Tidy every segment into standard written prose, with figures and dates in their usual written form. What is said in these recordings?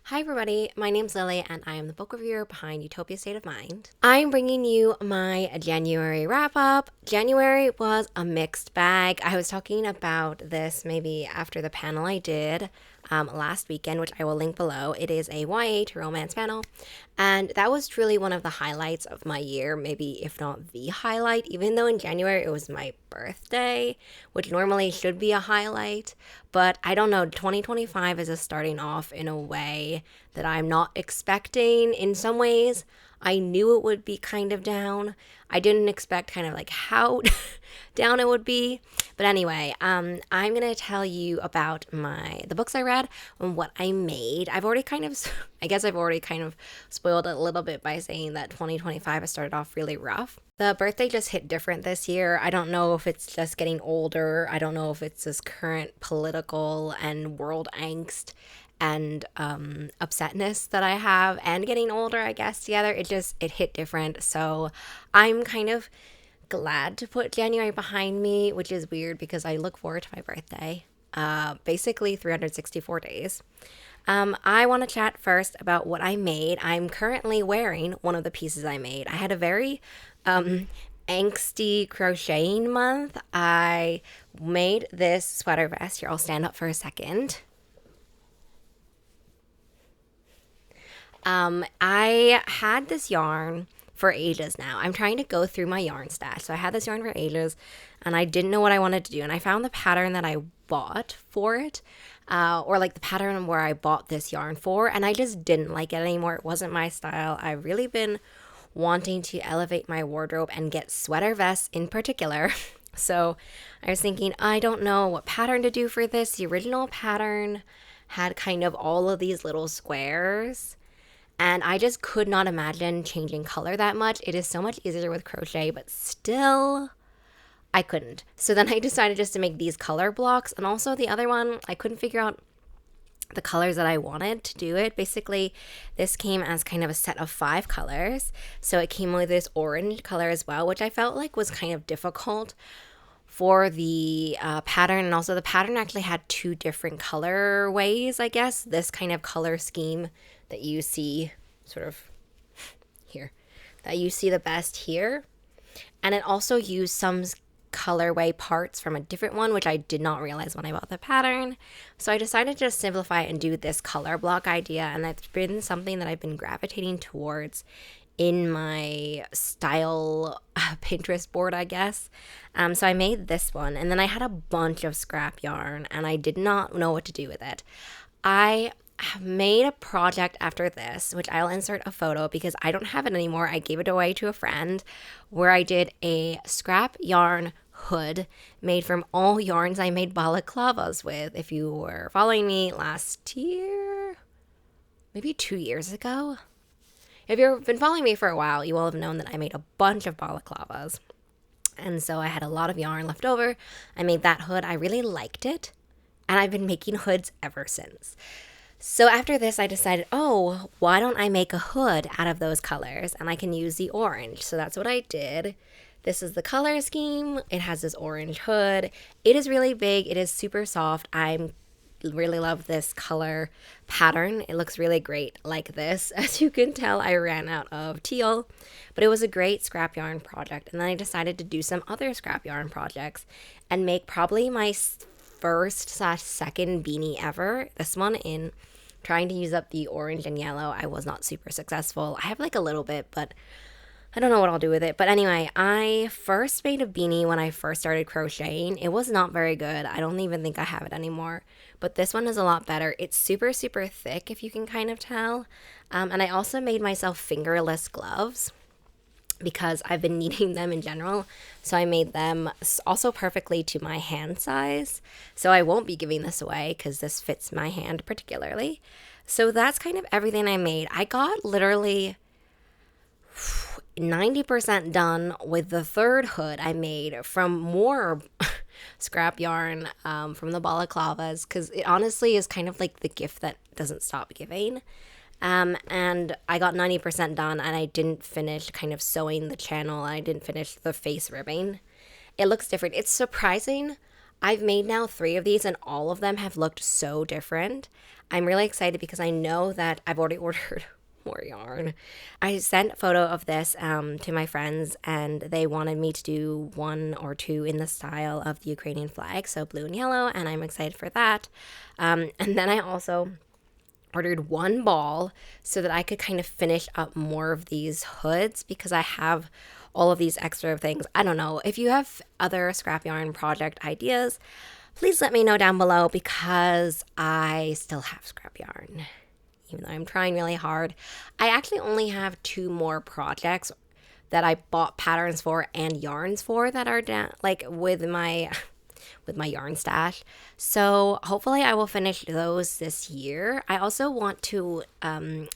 Hi everybody, my name's Lily and I am the book reviewer behind Utopia State of Mind. I'm bringing you my January wrap up. January was a mixed bag. I was talking about this maybe after the panel I did last weekend, which I will link below. It is a YA to romance panel, and that was truly one of the highlights of my year, maybe if not the highlight, even though in January it was my birthday, which normally should be a highlight. But I don't know, 2025 is just starting off in a way that I'm not expecting. In some ways, I knew it would be kind of down. I didn't expect kind of like how down it would be. But anyway, I'm gonna tell you about the books I read and what I made. I guess I've already kind of spoiled it a little bit by saying that 2025 has started off really rough. The birthday just hit different this year. I don't know if it's just getting older. I don't know if it's this current political and world angst and upsetness that I have and getting older, I guess, together. It hit different. So I'm kind of glad to put January behind me, which is weird because I look forward to my birthday. Basically 364 days. I want to chat first about what I made. I'm currently wearing one of the pieces I made. I had a very angsty crocheting month. I made this sweater vest. Here, I'll stand up for a second. I had this yarn for ages now. I'm trying to go through my yarn stash. So I had this yarn for ages and I didn't know what I wanted to do. And I found the pattern that I bought for it, or like the pattern where I bought this yarn for, and I just didn't like it anymore. It wasn't my style. I've really been wanting to elevate my wardrobe and get sweater vests in particular. So I was thinking, I don't know what pattern to do for this. The original pattern had kind of all of these little squares, and I just could not imagine changing color that much. It is so much easier with crochet, but still, I couldn't. So then I decided just to make these color blocks. And also the other one, I couldn't figure out the colors that I wanted to do it. Basically, this came as kind of a set of 5 colors. So it came with this orange color as well, which I felt like was kind of difficult for the pattern. And also the pattern actually had 2 different color ways, I guess. This kind of color scheme that you see sort of here, that you see the best here. And it also used some colorway parts from a different one, which I did not realize when I bought the pattern. So I decided to just simplify it and do this color block idea. And that's been something that I've been gravitating towards in my style Pinterest board, I guess. So I made this one, and then I had a bunch of scrap yarn and I did not know what to do with it. I made a project after this, which I'll insert a photo because I don't have it anymore. I gave it away to a friend, where I did a scrap yarn hood made from all yarns I made balaclavas with. If you were following me last year, maybe 2 years ago, if you've been following me for a while, you will have known that I made a bunch of balaclavas. And so I had a lot of yarn left over. I made that hood. I really liked it, and I've been making hoods ever since. So after this, I decided, why don't I make a hood out of those colors, and I can use the orange. So that's what I did. This is the color scheme. It has this orange hood. It is really big. It is super soft. I really love this color pattern. It looks really great like this. As you can tell, I ran out of teal, but it was a great scrap yarn project. And then I decided to do some other scrap yarn projects and make probably my first/second beanie ever. This one, in trying to use up the orange and yellow, I was not super successful. I have like a little bit, but I don't know what I'll do with it. But anyway, I first made a beanie when I first started crocheting. It was not very good. I don't even think I have it anymore. But this one is a lot better. It's super, super thick, if you can kind of tell. And I also made myself fingerless gloves because I've been needing them in general. So I made them also perfectly to my hand size. So I won't be giving this away because this fits my hand particularly. So that's kind of everything I made. I got literally 90% done with the third hood I made from more scrap yarn from the balaclavas, because it honestly is kind of like the gift that doesn't stop giving. And I got 90% done, and I didn't finish kind of sewing the channel. I didn't finish the face ribbing. It looks different. It's surprising. I've made now 3 of these and all of them have looked so different. I'm really excited because I know that I've already ordered more yarn. I sent a photo of this to my friends and they wanted me to do 1 or 2 in the style of the Ukrainian flag, so blue and yellow, and I'm excited for that. And then I also ordered 1 ball so that I could kind of finish up more of these hoods because I have all of these extra things. I don't know. If you have other scrap yarn project ideas, please let me know down below because I still have scrap yarn. Even though I'm trying really hard. I actually only have 2 more projects that I bought patterns for and yarns for that are down, like with my yarn stash. So hopefully I will finish those this year. I also want to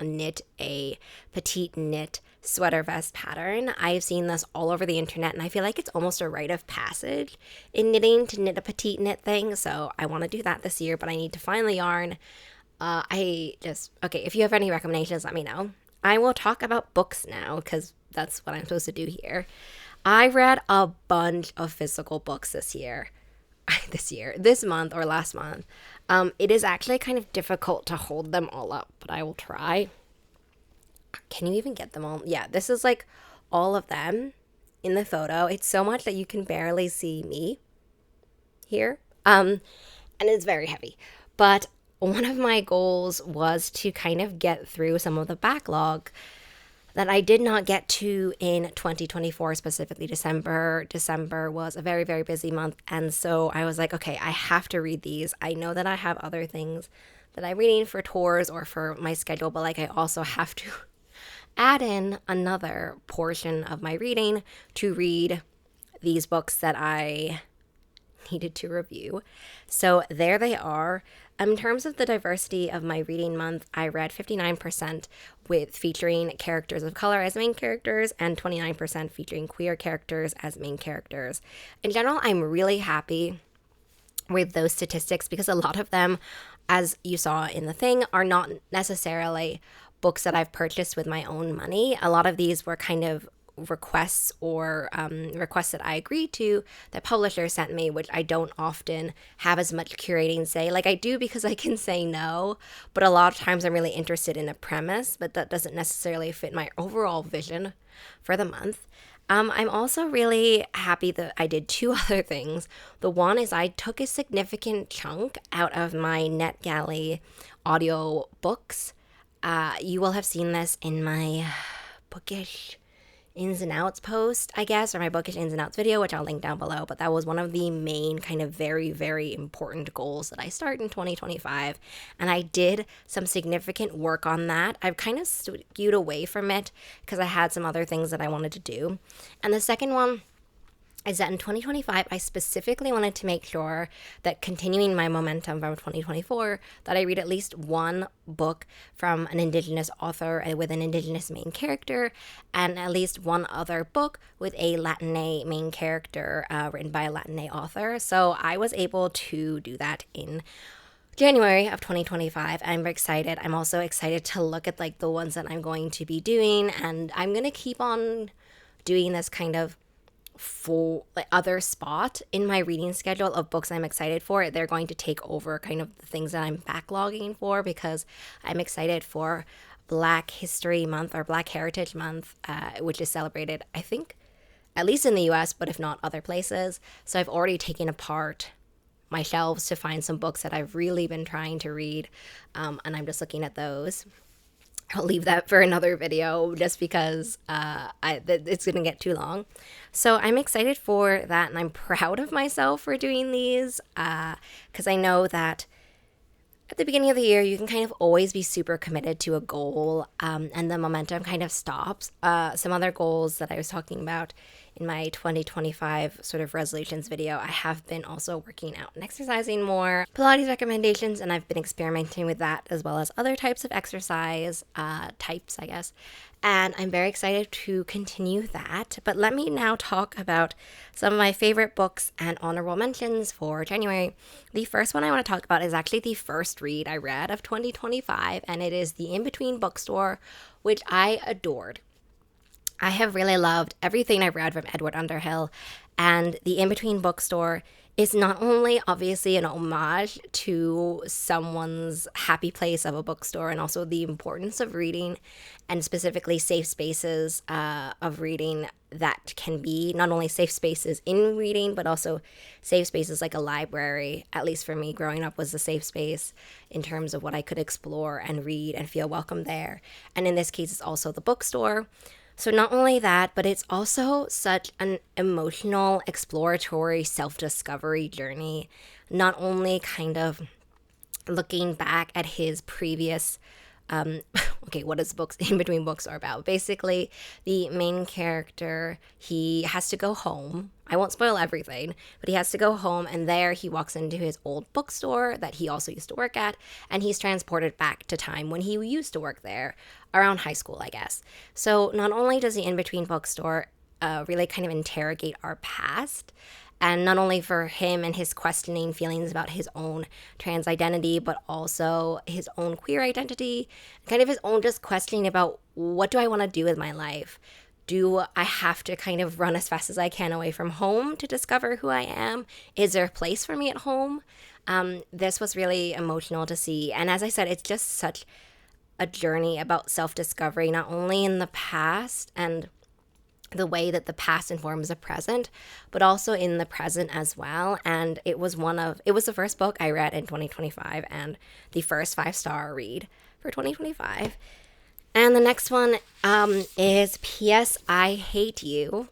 knit a petite knit sweater vest pattern. I've seen this all over the internet and I feel like it's almost a rite of passage in knitting to knit a petite knit thing. So I want to do that this year, but I need to find the yarn. Okay, if you have any recommendations, let me know. I will talk about books now because that's what I'm supposed to do here. I read a bunch of physical books this month or last month. It is actually kind of difficult to hold them all up, but I will try. Can you even get them all? Yeah, this is like all of them in the photo. It's so much that you can barely see me here. And it's very heavy. But one of my goals was to kind of get through some of the backlog that I did not get to in 2024, specifically December. December was a very, very busy month. And so I was like, okay, I have to read these. I know that I have other things that I'm reading for tours or for my schedule, but like I also have to add in another portion of my reading to read these books that I needed to review. So there they are. In terms of the diversity of my reading month, I read 59% with featuring characters of color as main characters and 29% featuring queer characters as main characters. In general, I'm really happy with those statistics because a lot of them, as you saw in the thing, are not necessarily books that I've purchased with my own money. A lot of these were kind of requests or requests that I agreed to that publishers sent me, which I don't often have as much curating say. Like I do because I can say no, but a lot of times I'm really interested in a premise, but that doesn't necessarily fit my overall vision for the month. I'm also really happy that I did 2 other things. The one is I took a significant chunk out of my NetGalley audio books. You will have seen this in my bookish ins and outs post, I guess, or my bookish ins and outs video, which I'll link down below. But that was one of the main kind of very, very important goals that I started in 2025. And I did some significant work on that. I've kind of skewed away from it because I had some other things that I wanted to do. And the second one is that in 2025, I specifically wanted to make sure that continuing my momentum from 2024, that I read at least 1 book from an Indigenous author with an Indigenous main character, and at least 1 other book with a Latinx main character written by a Latinx author. So I was able to do that in January of 2025. I'm excited. I'm also excited to look at like the ones that I'm going to be doing, and I'm going to keep on doing this kind of full other spot in my reading schedule of books I'm excited for. They're going to take over kind of the things that I'm backlogging for because I'm excited for Black History Month or Black Heritage Month, which is celebrated, I think, at least in the US, but if not other places. So I've already taken apart my shelves to find some books that I've really been trying to read, and I'm just looking at those. I'll leave that for another video just because it's going to get too long. So I'm excited for that, and I'm proud of myself for doing these because I know that at the beginning of the year, you can kind of always be super committed to a goal, and the momentum kind of stops. Some other goals that I was talking about in my 2025 sort of resolutions video, I have been also working out and exercising more. Pilates recommendations, and I've been experimenting with that as well as other types of exercise types, I guess. And I'm very excited to continue that. But let me now talk about some of my favorite books and honorable mentions for January. The first one I want to talk about is actually the first read I read of 2025, and it is The In-Between Bookstore, which I adored. I have really loved everything I've read from Edward Underhill, and The In-Between Bookstore It's not only obviously an homage to someone's happy place of a bookstore and also the importance of reading and specifically safe spaces of reading that can be not only safe spaces in reading, but also safe spaces like a library, at least for me growing up, was a safe space in terms of what I could explore and read and feel welcome there. And in this case, it's also the bookstore. So not only that, but it's also such an emotional, exploratory self-discovery journey. Not only kind of looking back at his previous okay, what is books in between books are about? Basically, the main character, he has to go home. I won't spoil everything, but he has to go home, and there he walks into his old bookstore that he also used to work at, and he's transported back to time when he used to work there, around high school, I guess. So not only does the in between bookstore really kind of interrogate our past, and not only for him and his questioning feelings about his own trans identity, but also his own queer identity, kind of his own just questioning about what do I want to do with my life? Do I have to kind of run as fast as I can away from home to discover who I am? Is there a place for me at home? This was really emotional to see. And as I said, it's just such a journey about self-discovery, not only in the past and the way that the past informs the present, but also in the present as well. And it was the first book I read in 2025 and the first 5-star read for 2025. And the next one is P.S. I Hate You,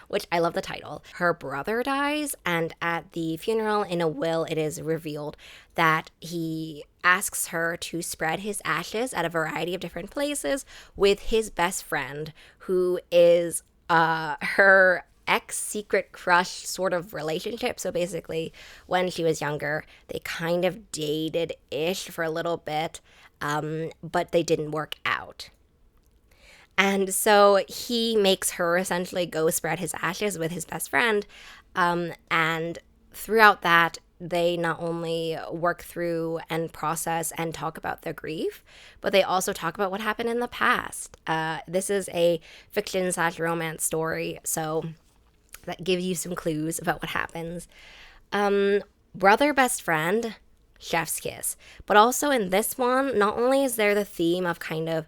which I love the title. Her brother dies, and at the funeral, in a will, it is revealed that he asks her to spread his ashes at a variety of different places with his best friend, who is her ex-secret crush sort of relationship. So basically, when she was younger, they kind of dated-ish for a little bit, but they didn't work out. And so he makes her essentially go spread his ashes with his best friend. And throughout that, they not only work through and process and talk about their grief, but they also talk about what happened in the past. This is a fiction/romance story, so that gives you some clues about what happens. Brother, best friend, chef's kiss. But also in this one, not only is there the theme of kind of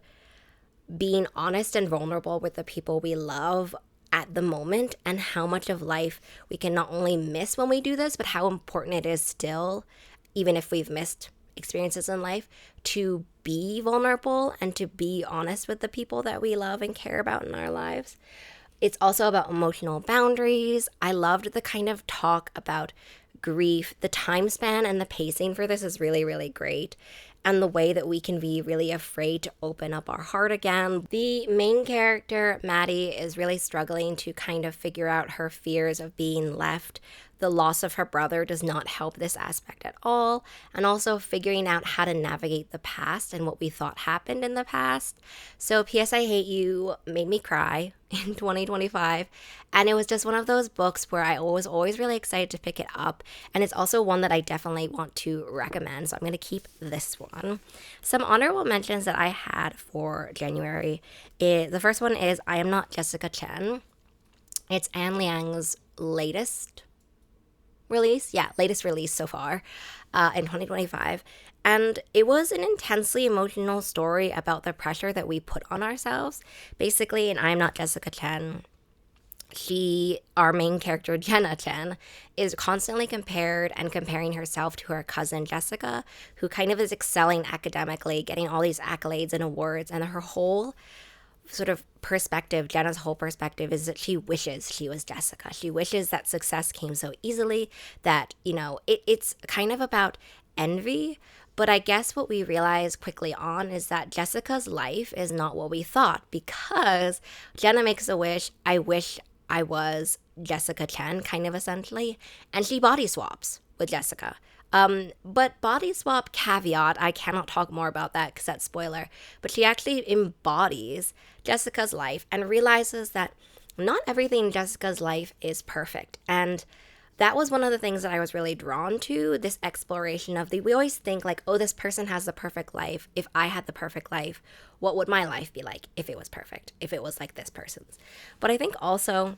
being honest and vulnerable with the people we love at the moment, and how much of life we can not only miss when we do this, but how important it is still, even if we've missed experiences in life, to be vulnerable and to be honest with the people that we love and care about in our lives. It's also about emotional boundaries. I loved the kind of talk about grief. The time span and the pacing for this is really, really great. And the way that we can be really afraid to open up our heart again. The main character, Maddie, is really struggling to kind of figure out her fears of being left. The loss of her brother does not help this aspect at all. And also figuring out how to navigate the past and what we thought happened in the past. So P.S. I Hate You made me cry in 2025. And it was just one of those books where I was always really excited to pick it up. And it's also one that I definitely want to recommend. So I'm going to keep this one. Some honorable mentions that I had for January. The first one is I Am Not Jessica Chen. It's Anne Liang's latest release so far in 2025. And it was an intensely emotional story about the pressure that we put on ourselves. Basically, in I Am Not Jessica Chen, our main character, Jenna Chen, is constantly comparing herself to her cousin Jessica, who kind of is excelling academically, getting all these accolades and awards, and her whole sort of perspective, Jenna's whole perspective is that she wishes she was Jessica. She wishes that success came so easily, that, it's kind of about envy. But I guess what we realize quickly on is that Jessica's life is not what we thought, because Jenna makes a wish, I wish I was Jessica Chen, kind of essentially, and she body swaps with Jessica. But body swap caveat, I cannot talk more about that because that's spoiler, but she actually embodies Jessica's life and realizes that not everything in Jessica's life is perfect. And that was one of the things that I was really drawn to, this exploration of we always think like, oh, this person has the perfect life. If I had the perfect life, what would my life be like if it was perfect, if it was like this person's? But I think also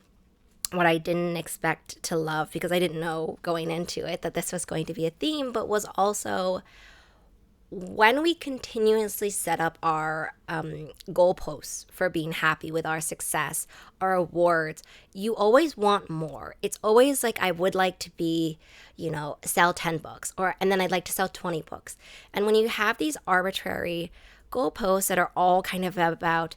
what I didn't expect to love, because I didn't know going into it that this was going to be a theme, but was also when we continuously set up our goalposts for being happy with our success, our awards, you always want more. It's always like, I would like to be, sell 10 books, and then I'd like to sell 20 books. And when you have these arbitrary goalposts that are all kind of about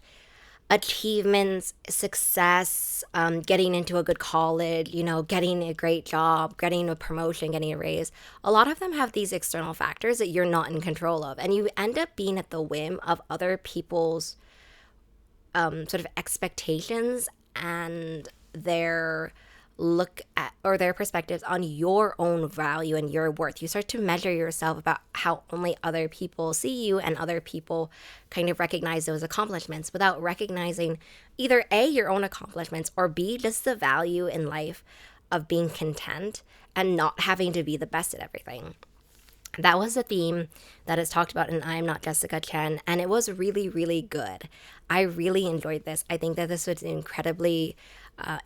achievements, success, getting into a good college, getting a great job, getting a promotion, getting a raise. A lot of them have these external factors that you're not in control of. And you end up being at the whim of other people's sort of expectations and their look at, or their perspectives on your own value and your worth. You start to measure yourself about how only other people see you, and other people kind of recognize those accomplishments without recognizing either A, your own accomplishments, or B, just the value in life of being content and not having to be the best at everything. That was a theme that is talked about in I Am Not Jessica Chen, and it was really, really good. I really enjoyed this. I think that this was incredibly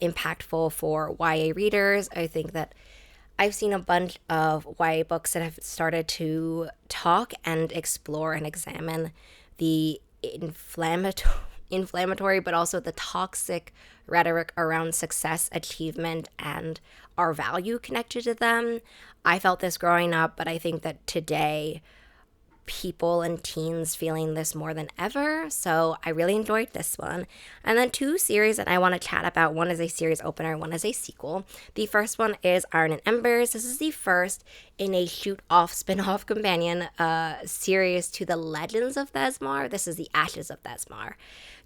impactful for YA readers. I think that I've seen a bunch of YA books that have started to talk and explore and examine the inflammatory, but also the toxic rhetoric around success, achievement, and our value connected to them. I felt this growing up, but I think that today people and teens feeling this more than ever. So I really enjoyed this one. And then two series that I want to chat about. One is a series opener, one is a sequel. The first one is Iron and Embers. This is the first in a spin-off companion series to the Legends of Thesmar. This is the Ashes of Thesmar.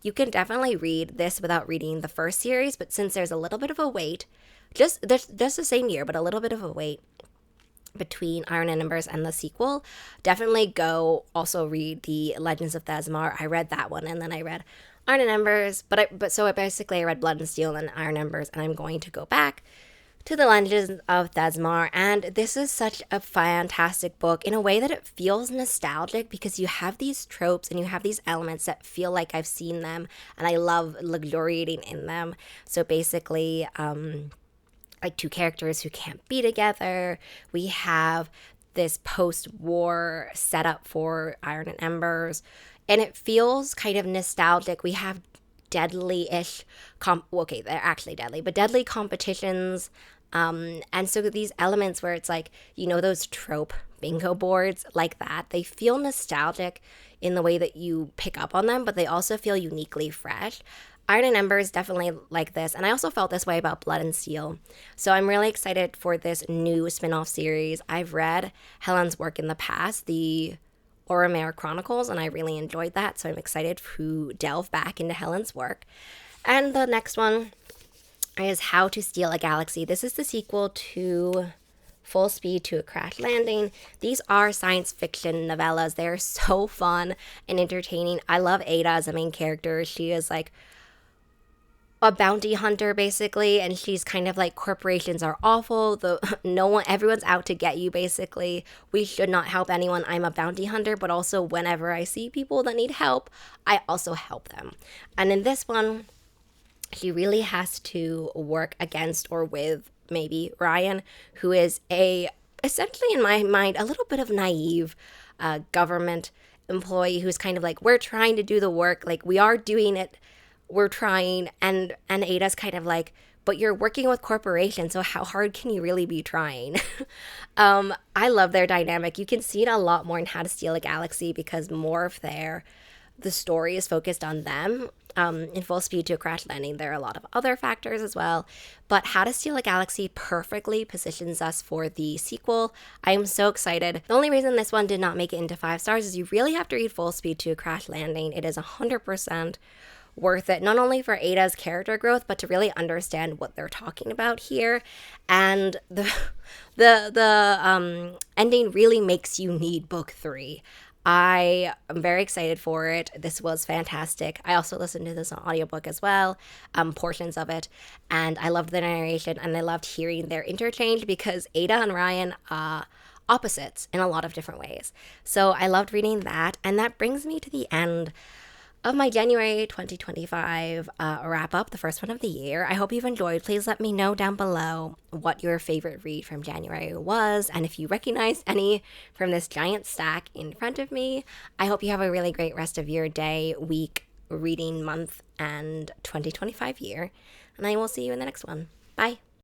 You can definitely read this without reading the first series, but since there's a little bit of a wait, just the same year, but a little bit of a wait between Iron and Embers and the sequel, definitely go also read the Legends of Thesmar. I read that one, and then I read Iron and Embers, but I read Blood and Steel and Iron Embers, and I'm going to go back to the Legends of Thesmar. And this is such a fantastic book in a way that it feels nostalgic, because you have these tropes and you have these elements that feel like I've seen them, and I love luxuriating in them. So basically, like two characters who can't be together. We have this post-war setup for Iron and Embers, and it feels kind of nostalgic. We have deadly-ish, they're actually deadly, but deadly competitions. And so these elements where it's like, those trope bingo boards like that, they feel nostalgic in the way that you pick up on them, but they also feel uniquely fresh. Iron and Embers definitely like this, and I also felt this way about Blood and Steel. So I'm really excited for this new spin-off series. I've read Helen's work in the past, the Oromare Chronicles, and I really enjoyed that, so I'm excited to delve back into Helen's work. And the next one is How to Steal a Galaxy. This is the sequel to Full Speed to a Crash Landing. These are science fiction novellas. They're so fun and entertaining. I love Ada as a main character. She is like a bounty hunter basically, and she's kind of like, corporations are awful, everyone's out to get you basically, we should not help anyone, I'm a bounty hunter, but also whenever I see people that need help, I also help them. And in this one, she really has to work against or with maybe Ryan, who is essentially in my mind a little bit of naive government employee who's kind of like, we're trying to do the work, like we are doing it, we're trying, and Ada's kind of like, but you're working with corporations, so how hard can you really be trying? I love their dynamic. You can see it a lot more in How to Steal a Galaxy, because more of the story is focused on them. In Full Speed to a Crash Landing, there are a lot of other factors as well, but How to Steal a Galaxy perfectly positions us for the sequel. I am so excited. The only reason this one did not make it into 5 stars is you really have to read Full Speed to a Crash Landing. It is 100% worth it, not only for Ada's character growth, but to really understand what they're talking about here. And the ending really makes you need book 3. I am very excited for it. This was fantastic. I also listened to this on audiobook as well, portions of it, and I loved the narration, and I loved hearing their interchange, because Ada and Ryan are opposites in a lot of different ways. So I loved reading that, and that brings me to the end of my January 2025 wrap up, the first one of the year. I hope you've enjoyed. Please let me know down below what your favorite read from January was, and if you recognize any from this giant stack in front of me. I hope you have a really great rest of your day, week, reading month, and 2025 year, and I will see you in the next one. Bye.